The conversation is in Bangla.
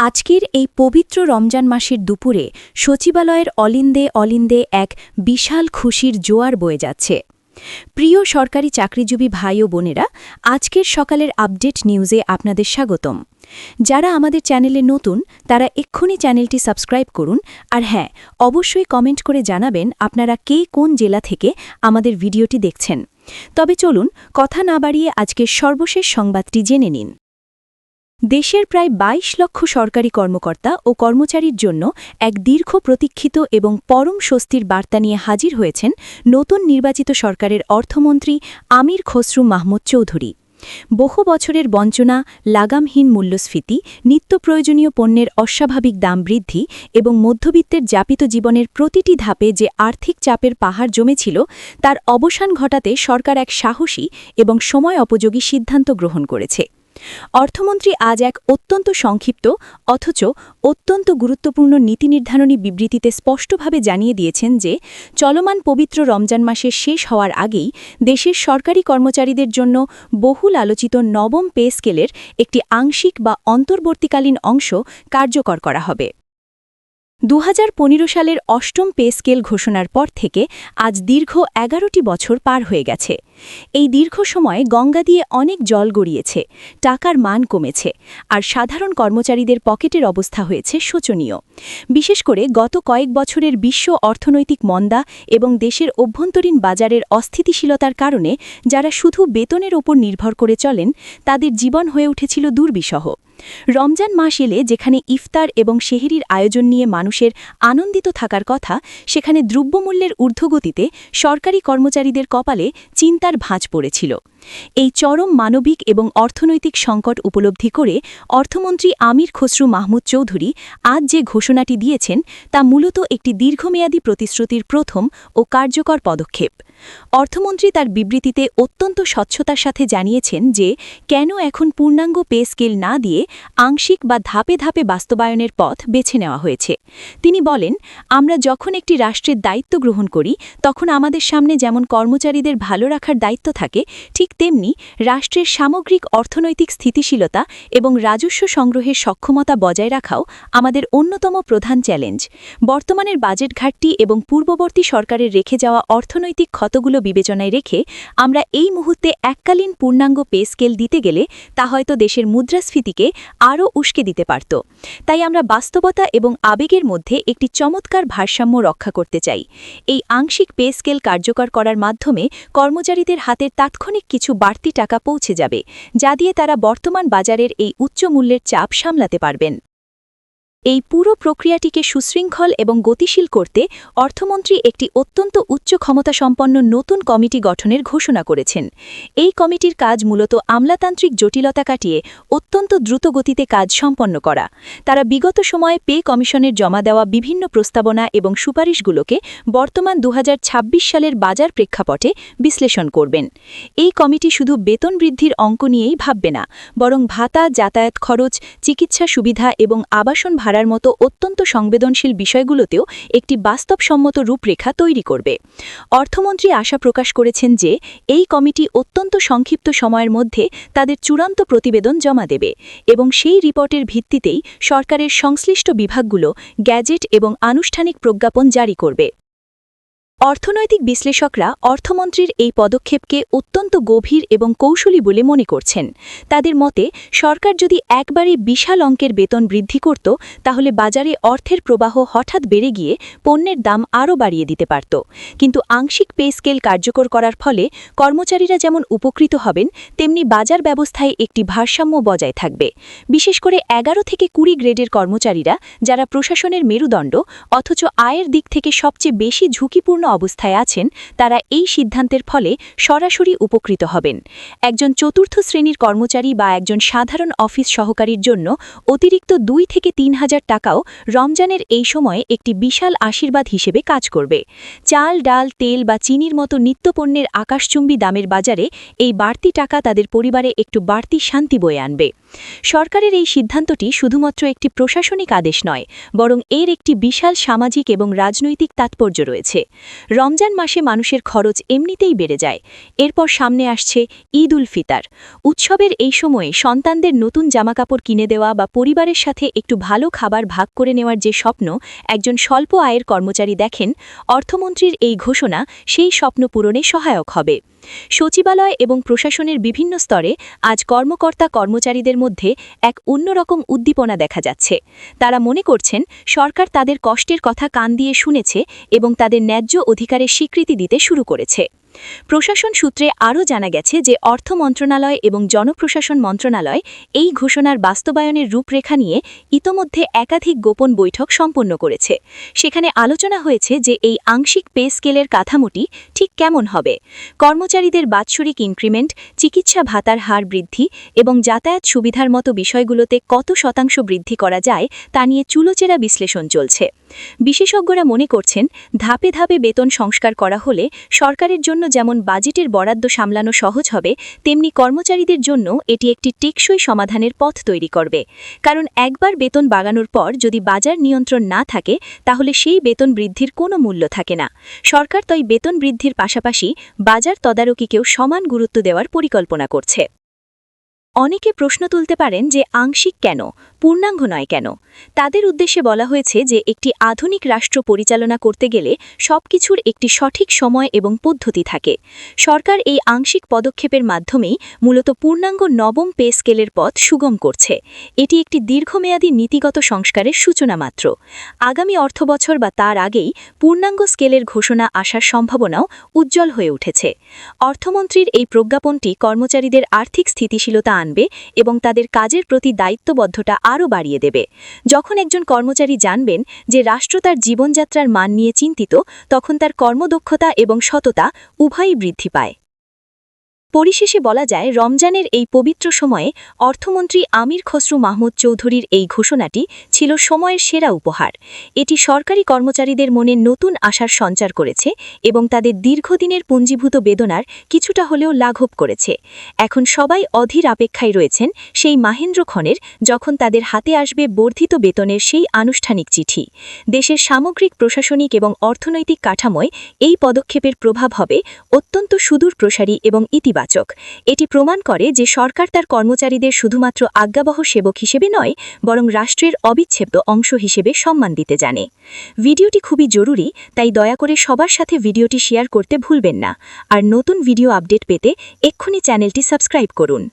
আজকের এই পবিত্র রমজান মাসের দুপুরে সচিবালয়ের অলিন্দে অলিন্দে এক বিশাল খুশির জোয়ার বয়ে যাচ্ছে। প্রিয় সরকারি চাকরিজীবী ভাই ও বোনেরা, আজকের সকালের আপডেট নিউজে আপনাদের স্বাগতম। যারা আমাদের চ্যানেলে নতুন তারা এক্ষুনি চ্যানেলটি সাবস্ক্রাইব করুন, আর হ্যাঁ, অবশ্যই কমেন্ট করে জানাবেন আপনারা কে কোন জেলা থেকে আমাদের ভিডিওটি দেখছেন। তবে চলুন কথা না বাড়িয়ে আজকের সর্বশেষ সংবাদটি জেনে নিন। দেশের প্রায় ২২ লক্ষ সরকারি কর্মকর্তা ও কর্মচারীর জন্য এক দীর্ঘ প্রতীক্ষিত এবং পরম স্বস্তির বার্তা নিয়ে হাজির হয়েছেন নতুন নির্বাচিত সরকারের অর্থমন্ত্রী আমির খসরু মাহমুদ চৌধুরী। বহু বছরের বঞ্চনা, লাগামহীন মূল্যস্ফীতি, নিত্য প্রয়োজনীয় পণ্যের অস্বাভাবিক দাম বৃদ্ধি এবং মধ্যবিত্তের যাপিত জীবনের প্রতিটি ধাপে যে আর্থিক চাপের পাহাড় জমেছিল, তার অবসান ঘটাতে সরকার এক সাহসী এবং সময় উপযোগী সিদ্ধান্ত গ্রহণ করেছে। অর্থমন্ত্রী আজ এক অত্যন্ত সংক্ষিপ্ত অথচ অত্যন্ত গুরুত্বপূর্ণ নীতি নির্ধারণী বিবৃতিতে স্পষ্টভাবে জানিয়ে দিয়েছেন যে চলমান পবিত্র রমজান মাসের শেষ হওয়ার আগেই দেশের সরকারি কর্মচারীদের জন্য বহুল আলোচিত নবম পে স্কেলের একটি আংশিক বা অন্তর্বর্তীকালীন অংশ কার্যকর করা হবে। ২০১৫ সালের অষ্টম পে স্কেল ঘোষণার পর থেকে আজ দীর্ঘ ১১টি বছর পার হয়ে গেছে। এই দীর্ঘ সময়ে গঙ্গা দিয়ে অনেক জল গড়িয়েছে, টাকার মান কমেছে, আর সাধারণ কর্মচারীদের পকেটের অবস্থা হয়েছে শোচনীয়। বিশেষ করে গত কয়েক বছরের বিশ্ব অর্থনৈতিক মন্দা এবং দেশের অভ্যন্তরীণ বাজারের অস্থিতিশীলতার কারণে যারা শুধু বেতনের ওপর নির্ভর করে চলেন, তাদের জীবন হয়ে উঠেছিল দুর্বিষহ। রমজান মাস এলে যেখানে ইফতার এবং সেহরির আয়োজন নিয়ে মানুষের আনন্দিত থাকার কথা, সেখানে দ্রব্যমূল্যের ঊর্ধ্বগতিতে সরকারি কর্মচারীদের কপালে চিন্তার ভাঁজ পড়েছিল। এই চরম মানবিক এবং অর্থনৈতিক সংকট উপলব্ধি করে অর্থমন্ত্রী আমির খসরু মাহমুদ চৌধুরী আজ যে ঘোষণাটি দিয়েছেন, তা মূলত একটি দীর্ঘমেয়াদী প্রতিশ্রুতির প্রথম ও কার্যকর পদক্ষেপ। অর্থমন্ত্রী তার বিবৃতিতে অত্যন্ত স্বচ্ছতার সাথে জানিয়েছেন যে কেন এখন পূর্ণাঙ্গ পে স্কেল না দিয়ে আংশিক বা ধাপে ধাপে বাস্তবায়নের পথ বেছে নেওয়া হয়েছে। তিনি বলেন, আমরা যখন একটি রাষ্ট্রের দায়িত্ব গ্রহণ করি, তখন আমাদের সামনে যেমন কর্মচারীদের ভালো রাখার দায়িত্ব থাকে, ঠিক তেমনি রাষ্ট্রের সামগ্রিক অর্থনৈতিক স্থিতিশীলতা এবং রাজস্ব সংগ্রহের সক্ষমতা বজায় রাখাও আমাদের অন্যতম প্রধান চ্যালেঞ্জ। বর্তমানের বাজেট ঘাটতি এবং পূর্ববর্তী সরকারের রেখে যাওয়া অর্থনৈতিক ক্ষতগুলো বিবেচনায় রেখে আমরা এই মুহূর্তে এককালীন পূর্ণাঙ্গ পে স্কেল দিতে গেলে তা হয়তো দেশের মুদ্রাস্ফীতিকে আরও উস্কে দিতে পারত। তাই আমরা বাস্তবতা এবং আবেগের মধ্যে একটি চমৎকার ভারসাম্য রক্ষা করতে চাই। এই আংশিক পে স্কেল কার্যকর করার মাধ্যমে কর্মচারীদের হাতের তাৎক্ষণিক কিছু বাড়তি টাকা পৌঁছে যাবে, যা দিয়ে তারা বর্তমান বাজারের এই উচ্চ মূল্যের চাপ সামলাতে পারবেন। এই পুরো প্রক্রিয়াটিকে সুশৃঙ্খল এবং গতিশীল করতে অর্থমন্ত্রী একটি অত্যন্ত উচ্চ ক্ষমতাসম্পন্ন নতুন কমিটি গঠনের ঘোষণা করেছেন। এই কমিটির কাজ মূলত আমলাতান্ত্রিক জটিলতা কাটিয়ে অত্যন্ত দ্রুত গতিতে কাজ সম্পন্ন করা। তারা বিগত সময়ে পে কমিশনের জমা দেওয়া বিভিন্ন প্রস্তাবনা এবং সুপারিশগুলোকে বর্তমান ২০২৬ সালের বাজার প্রেক্ষাপটে বিশ্লেষণ করবেন। এই কমিটি শুধু বেতন বৃদ্ধির অঙ্ক নিয়েই ভাববে না, বরং ভাতা, যাতায়াত খরচ, চিকিৎসা সুবিধা এবং আবাসন ভাড়ার মতো অত্যন্ত সংবেদনশীল বিষয়গুলোতেও একটি বাস্তবসম্মত রূপরেখা তৈরি করবে। অর্থমন্ত্রী আশা প্রকাশ করেছেন যে এই কমিটি অত্যন্ত সংক্ষিপ্ত সময়ের মধ্যে তাদের চূড়ান্ত প্রতিবেদন জমা দেবে এবং সেই রিপোর্টের ভিত্তিতেই সরকারের সংশ্লিষ্ট বিভাগগুলো গ্যাজেট এবং আনুষ্ঠানিক প্রজ্ঞাপন জারি করবে। অর্থনৈতিক বিশ্লেষকরা অর্থমন্ত্রীর এই পদক্ষেপকে অত্যন্ত গভীর এবং কৌশলী বলে মনে করছেন। তাদের মতে, সরকার যদি একবারে বিশাল অঙ্কের বেতন বৃদ্ধি করত, তাহলে বাজারে অর্থের প্রবাহ হঠাৎ বেড়ে গিয়ে পণ্যের দাম আরও বাড়িয়ে দিতে পারত। কিন্তু আংশিক পে স্কেল কার্যকর করার ফলে কর্মচারীরা যেমন উপকৃত হবেন, তেমনি বাজার ব্যবস্থায় একটি ভারসাম্য বজায় থাকবে। বিশেষ করে ১১ থেকে ২০ গ্রেডের কর্মচারীরা, যারা প্রশাসনের মেরুদণ্ড অথচ আয়ের দিক থেকে সবচেয়ে বেশি ঝুঁকিপূর্ণ অবস্থায় আছেন, তারা এই সিদ্ধান্তের ফলে সরাসরি উপকৃত হবেন। একজন চতুর্থ শ্রেণীর কর্মচারী বা একজন সাধারণ অফিস সহকারীর জন্য অতিরিক্ত ২ থেকে ৩ হাজার টাকাও রমজানের এই সময়ে একটি বিশাল আশীর্বাদ হিসেবে কাজ করবে। চাল, ডাল, তেল বা চিনির মতো নিত্যপণ্যের আকাশচুম্বী দামের বাজারে এই বাড়তি টাকা তাদের পরিবারে একটু বাড়তি শান্তি বয়ে আনবে। সরকারের এই সিদ্ধান্তটি শুধুমাত্র একটি প্রশাসনিক আদেশ নয়, বরং এর একটি বিশাল সামাজিক এবং রাজনৈতিক তাৎপর্য রয়েছে। রমজান মাসে মানুষের খরচ এমনিতেই বেড়ে যায়। এরপর সামনে আসছে ঈদ উল ফিতর। উৎসবের এই সময়ে সন্তানদের নতুন জামাকাপড় কিনে দেওয়া বা পরিবারের সাথে একটু ভালো খাবার ভাগ করে নেওয়ার যে স্বপ্ন একজন স্বল্প আয়ের কর্মচারী দেখেন, অর্থমন্ত্রীর এই ঘোষণা সেই স্বপ্ন পূরণে সহায়ক হবে। সচিবালয় এবং প্রশাসনের বিভিন্ন স্তরে আজ কর্মকর্তা-কর্মচারীদের মধ্যে এক অন্যরকম উদ্দীপনা দেখা যাচ্ছে। তারা মনে করছেন সরকার তাদের কষ্টের কথা কান দিয়ে শুনেছে এবং তাদের ন্যায্য অধিকারের স্বীকৃতি দিতে শুরু করেছে। প্রশাসন সূত্রে আরও জানা গেছে যে অর্থ মন্ত্রণালয় এবং জনপ্রশাসন মন্ত্রণালয় এই ঘোষণার বাস্তবায়নের রূপরেখা নিয়ে ইতোমধ্যে একাধিক গোপন বৈঠক সম্পন্ন করেছে। সেখানে আলোচনা হয়েছে যে এই আংশিক পে স্কেলের কাঠামোটি ঠিক কেমন হবে, কর্মচারীদের বাৎসরিক ইনক্রিমেন্ট, চিকিৎসা ভাতার হার বৃদ্ধি এবং যাতায়াত সুবিধার মতো বিষয়গুলোতে কত শতাংশ বৃদ্ধি করা যায় তা নিয়ে চুলোচেরা বিশ্লেষণ চলছে। বিশেষজ্ঞরা মনে করছেন ধাপে ধাপে বেতন সংস্কার করা হলে সরকারের জন্য যেমন বাজেটের বরাদ্দ সামলানো সহজ হবে, তেমনি কর্মচারীদের জন্য এটি একটি টেকসই সমাধানের পথ তৈরি করবে। কারণ একবার বেতন বাড়ানোর পর যদি বাজার নিয়ন্ত্রণ না থাকে তাহলে সেই বেতন বৃদ্ধির কোনো মূল্য থাকে না। সরকার তাই বেতন বৃদ্ধির পাশাপাশি বাজার তদারকিকেও সমান গুরুত্ব দেওয়ার পরিকল্পনা করছে। অনেকে প্রশ্ন তুলতে পারেন যে আংশিক কেন, পূর্ণাঙ্গ নয় কেন? তাদের উদ্দেশ্যে বলা হয়েছে যে একটি আধুনিক রাষ্ট্র পরিচালনা করতে গেলে সবকিছুর একটি সঠিক সময় এবং পদ্ধতি থাকে। সরকার এই আংশিক পদক্ষেপের মাধ্যমেই মূলত পূর্ণাঙ্গ নবম পে স্কেলের পথ সুগম করছে। এটি একটি দীর্ঘমেয়াদী নীতিগত সংস্কারের সূচনা মাত্র। আগামী অর্থবছর বা তার আগেই পূর্ণাঙ্গ স্কেলের ঘোষণা আসার সম্ভাবনাও উজ্জ্বল হয়ে উঠেছে। অর্থমন্ত্রীর এই প্রজ্ঞাপনটি কর্মচারীদের আর্থিক স্থিতিশীলতা আনবে এবং তাদের কাজের প্রতি দায়িত্ববদ্ধতা আরও বাড়িয়ে দেবে। যখন একজন কর্মচারী জানবেন যে রাষ্ট্র তার জীবনযাত্রার মান নিয়ে চিন্তিত, তখন তার কর্মদক্ষতা এবং সততা উভয়ই বৃদ্ধি পায়। পরিশেষে বলা যায়, রমজানের এই পবিত্র সময়ে অর্থমন্ত্রী আমির খসরু মাহমুদ চৌধুরীর এই ঘোষণাটি ছিল সময়ের সেরা উপহার। এটি সরকারি কর্মচারীদের মনে নতুন আশার সঞ্চার করেছে এবং তাদের দীর্ঘদিনের পুঞ্জীভূত বেদনার কিছুটা হলেও লাঘব করেছে। এখন সবাই অধীর অপেক্ষায় রয়েছেন সেই মাহেন্দ্রক্ষণের, যখন তাদের হাতে আসবে বর্ধিত বেতনের সেই আনুষ্ঠানিক চিঠি। দেশের সামগ্রিক প্রশাসনিক এবং অর্থনৈতিক কাঠামোয় এই পদক্ষেপের প্রভাব হবে অত্যন্ত সুদূর প্রসারী এবং ইতিবাচক। এটি প্রমাণ করে যে সরকার তার কর্মচারীদের শুধুমাত্র আজ্ঞাবহ সেবক হিসেবে নয়, বরং রাষ্ট্রের অবিচ্ছেদ্য অংশ হিসেবে সম্মান দিতে জানে। ভিডিওটি খুবই জরুরি, তাই দয়া করে সবার সাথে ভিডিওটি শেয়ার করতে ভুলবেন না। আর নতুন ভিডিও আপডেট পেতে এক্ষুনি চ্যানেলটি সাবস্ক্রাইব করুন।